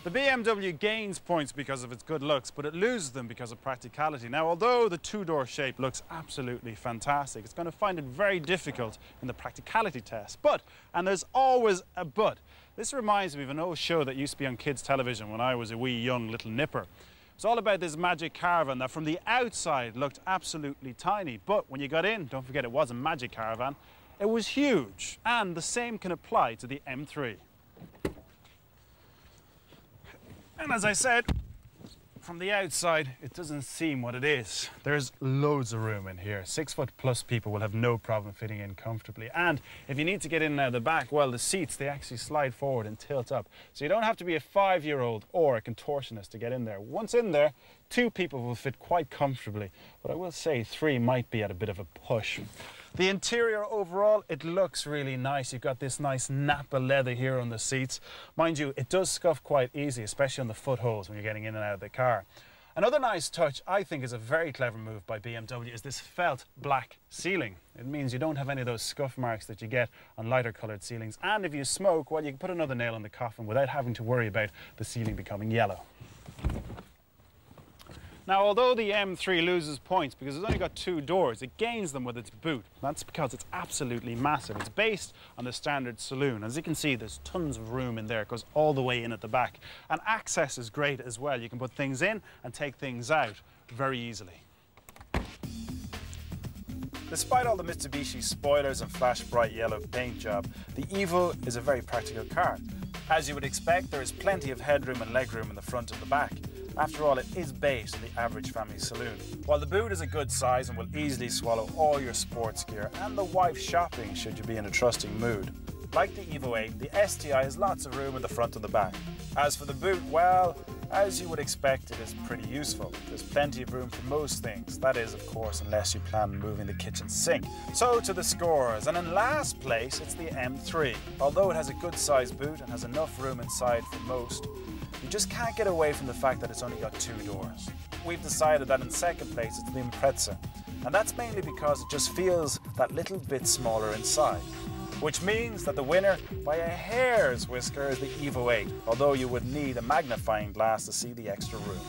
The BMW gains points because of its good looks, but it loses them because of practicality. Now, although the two-door shape looks absolutely fantastic, it's going to find it very difficult in the practicality test. But, and there's always a but, this reminds me of an old show that used to be on kids' television when I was a wee young little nipper. It's all about this magic caravan that from the outside looked absolutely tiny, but when you got in, don't forget it was a magic caravan, it was huge. And the same can apply to the M3. And as I said, from the outside, it doesn't seem what it is. There's loads of room in here. 6-foot+ people will have no problem fitting in comfortably. And if you need to get in and out of the back, well, the seats, they actually slide forward and tilt up. So you don't have to be a 5-year-old or a contortionist to get in there. Once in there, 2 people will fit quite comfortably. But I will say 3 might be at a bit of a push. The interior overall, it looks really nice. You've got this nice Napa leather here on the seats. Mind you, it does scuff quite easy, especially on the footholds when you're getting in and out of the car. Another nice touch, I think is a very clever move by BMW, is this felt black ceiling. It means you don't have any of those scuff marks that you get on lighter coloured ceilings. And if you smoke, well, you can put another nail in the coffin without having to worry about the ceiling becoming yellow. Now, although the M3 loses points because it's only got 2 doors, it gains them with its boot. That's because it's absolutely massive. It's based on the standard saloon. As you can see, there's tons of room in there. It goes all the way in at the back. And access is great as well. You can put things in and take things out very easily. Despite all the Mitsubishi spoilers and flash bright yellow paint job, the Evo is a very practical car. As you would expect, there is plenty of headroom and legroom in the front and the back. After all, it is based on the average family saloon. While the boot is a good size and will easily swallow all your sports gear and the wife's shopping should you be in a trusting mood. Like the Evo 8, the STi has lots of room in the front and the back. As for the boot, well, as you would expect, it is pretty useful. There's plenty of room for most things. That is, of course, unless you plan on moving the kitchen sink. So to the scores, and in last place, it's the M3. Although it has a good sized boot and has enough room inside for most, you just can't get away from the fact that it's only got 2 doors. We've decided that in second place it's the Impreza, and that's mainly because it just feels that little bit smaller inside. Which means that the winner by a hair's whisker is the Evo 8, although you would need a magnifying glass to see the extra room.